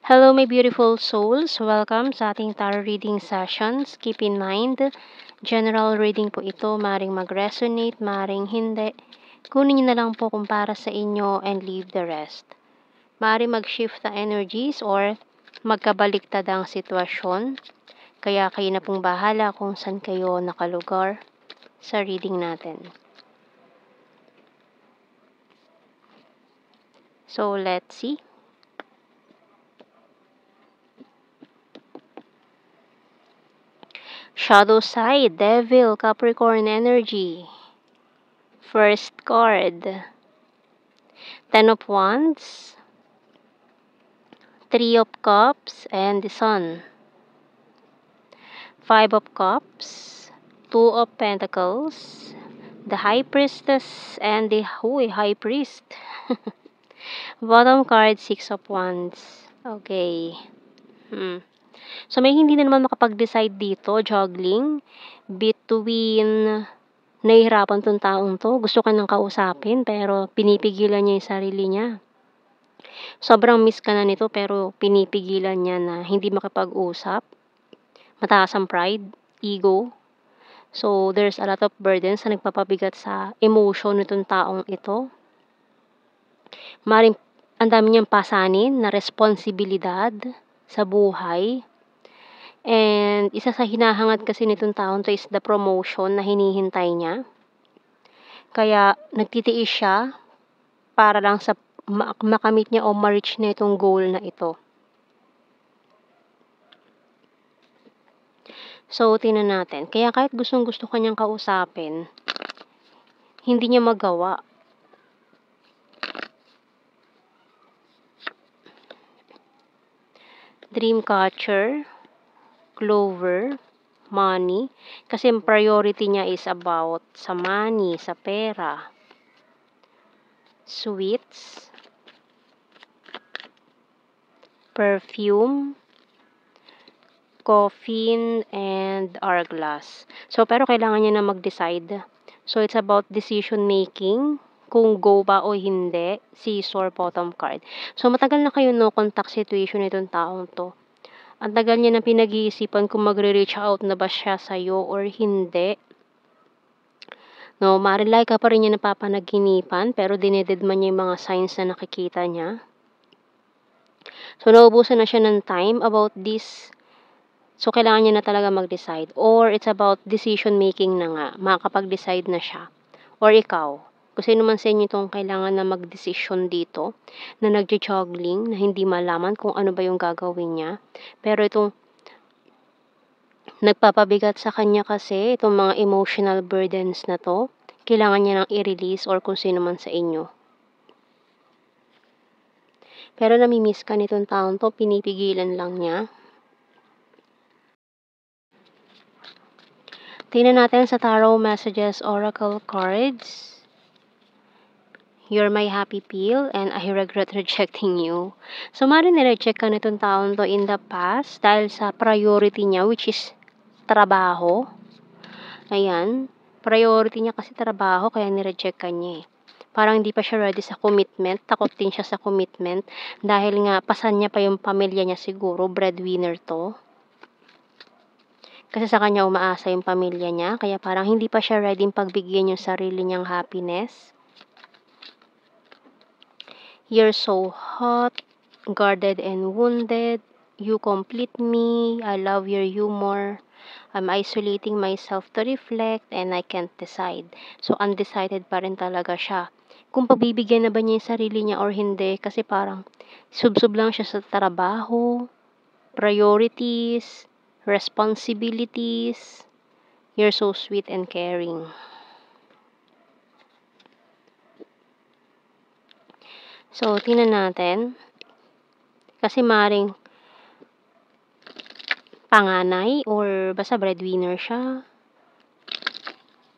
Hello, my beautiful souls. Welcome sa ating tarot reading sessions. Keep in mind, general reading po ito. Maring mag-resonate, maring hindi. Kunin niyo na lang po kung para sa inyo and leave the rest. Maring mag-shift the energies or magkabaliktad ang sitwasyon. Kaya kayo na pong bahala kung saan kayo nakalugar sa reading natin. So, let's see. Shadow side, Devil, Capricorn energy. First card, Ten of Wands, Three of Cups, and the Sun. Five of Cups, Two of Pentacles, the High Priestess, and the High Priest. Bottom card, Six of Wands. Okay. So, may hindi na naman makapag-decide dito, juggling, between nahihirapan tong taong to. Gusto ka nang kausapin, pero pinipigilan niya yung sarili niya. Sobrang miss ka na nito, pero pinipigilan niya na hindi makipag-usap. Mataas ang pride, ego. So, there's a lot of burdens na nagpapabigat sa emotion nitong taong ito. Maring ang dami niyang pasanin na responsibilidad sa buhay. And isa sa hinahangad kasi nitong taong to is the promotion na hinihintay niya. Kaya nagtitiis siya para lang sa makamit niya o ma-reach na itong goal na ito. So, tingnan natin. Kaya kahit gustong-gusto kanyang kausapin, hindi niya magawa. Dreamcatcher, Clover, money. Kasi ang priority niya is about sa money, sa pera. Sweets, perfume, coffin, and hourglass. So, pero kailangan niya na mag-decide. So, it's about decision making, kung go ba o hindi, scissor, bottom card. So, matagal na kayo no contact situation itong taong to. Ang tagal niya na pinag-iisipan kung magre-reach out na ba siya sa'yo or hindi. No, marilay ka pa rin niya napapanaginipan, pero dinededman niya yung mga signs na nakikita niya. So, naubusan na siya ng time about this. So, kailangan niya na talaga mag-decide. Or, it's about decision making na nga. Makakapag-decide na siya. Or ikaw. Kung sino man sa inyo itong kailangan na mag-decision dito, na nagja-juggling, na hindi malaman kung ano ba yung gagawin niya. Pero itong nagpapabigat sa kanya kasi, itong mga emotional burdens na to, kailangan niya nang i-release or kung sino man sa inyo. Pero namimiss ka nitong taon to, pinipigilan lang niya. Tingnan natin sa Tarot Messages Oracle Cards. You're my happy pill and I regret rejecting you. So, maaaring nireject ka nitong taon to in the past dahil sa priority niya, which is trabaho. Ayan. Priority niya kasi trabaho, kaya nireject ka niya eh. Parang hindi pa siya ready sa commitment. Takot din siya sa commitment. Dahil nga, pasan niya pa yung pamilya niya siguro. Breadwinner to. Kasi sa kanya umaasa yung pamilya niya. Kaya parang hindi pa siya ready pagbigyan yung sarili niyang happiness. You're so hot, guarded and wounded. You complete me. I love your humor. I'm isolating myself to reflect and I can't decide. So, undecided pa rin talaga siya. Kung pagbibigyan na ba niya yung sarili niya or hindi. Kasi parang sub-sub lang siya sa trabaho, priorities, responsibilities. You're so sweet and caring. So, tingnan natin. Kasi maring panganay or basta breadwinner siya.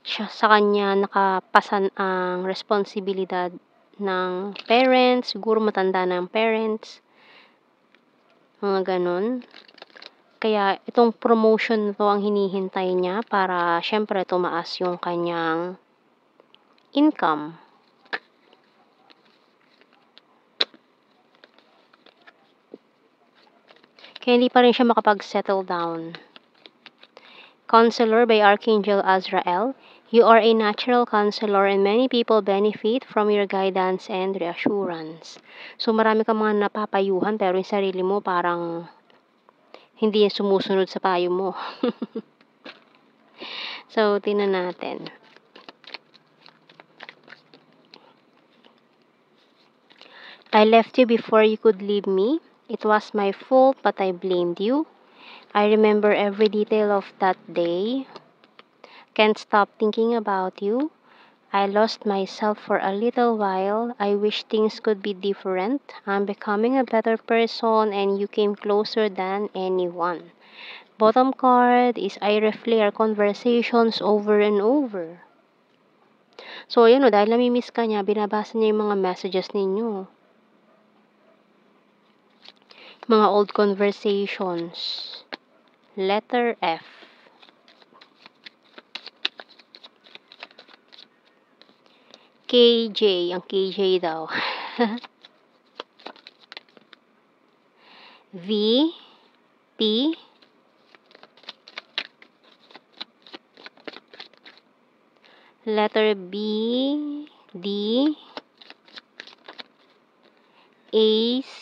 Sa kanya nakapasan ang responsibilidad ng parents. Siguro matanda na ang parents. Mga ganun. Kaya itong promotion na to ang hinihintay niya para syempre tumaas yung kanyang income. Kaya hindi pa rin siya makapag-settle down. Counselor by Archangel Azrael. You are a natural counselor and many people benefit from your guidance and reassurance. So marami kang mga napapayuhan pero yung sarili mo parang hindi sumusunod sa payo mo. So, tingnan natin. I left you before you could leave me. It was my fault, but I blamed you. I remember every detail of that day. Can't stop thinking about you. I lost myself for a little while. I wish things could be different. I'm becoming a better person and you came closer than anyone. Bottom card is I replay our conversations over and over. So, yun o, dahil namimiss ka niya, binabasa niya yung mga messages ninyo. Mga old conversations. Letter F. KJ. Ang KJ daw. V. P. Letter B. D. A. C.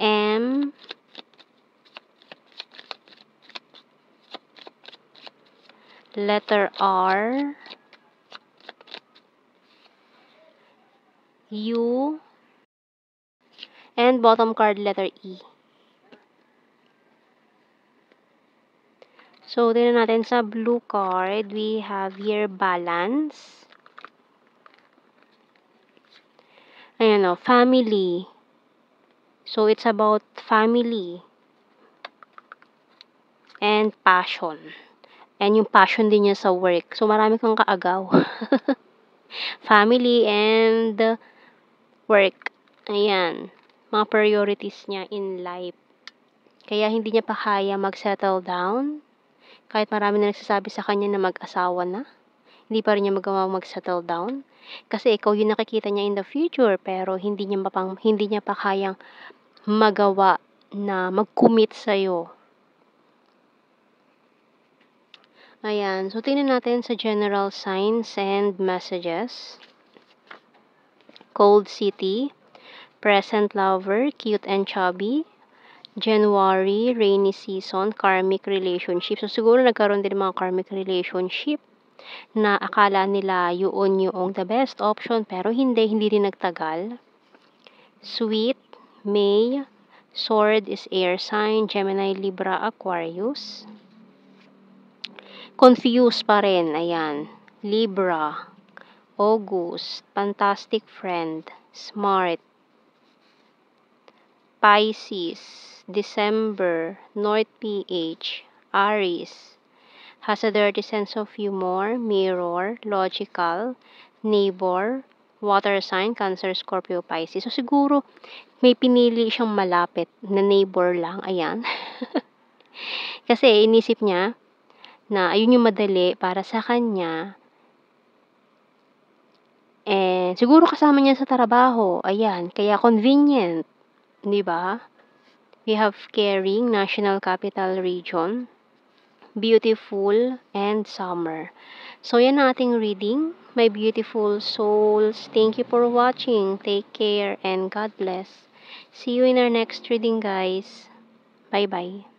M. Letter R. U. And bottom card, letter E. So, tingnan natin sa blue card, we have here balance. Ayan o, family. So, it's about family. And passion. And yung passion din niya sa work. So, marami kang kaagaw. Family and work. Ayan. Mga priorities niya in life. Kaya hindi niya pa kaya mag-settle down. Kahit marami na nagsasabi sa kanya na mag-asawa na. Hindi pa rin niya magawa mag-settle down. Kasi ikaw yung nakikita niya in the future. Pero hindi niya pa kayang magawa na mag-commit sa'yo. Ayan. So, tingnan natin sa general signs and messages. Cold City. Present lover, cute and chubby. January, rainy season, karmic relationship. So, siguro nagkaroon din mga karmic relationship na akala nila yun yung the best option pero hindi rin nagtagal. Sweet, May, sword is air sign, Gemini, Libra, Aquarius. Confused pa rin, ayan. Libra, August, fantastic friend, smart. Pisces, December, North PH, Aries, has a dirty sense of humor, mirror, logical, neighbor, water sign, Cancer, Scorpio, Pisces. So, siguro, may pinili siyang malapit na neighbor lang. Ayan. Kasi, inisip niya na ayun yung madali para sa kanya. And, siguro kasama niya sa trabaho. Ayan. Kaya convenient. Diba? We have caring, National Capital Region, beautiful, and summer. So, yan ang ating reading. My beautiful souls, thank you for watching. Take care and God bless. See you in our next reading, guys. Bye-bye.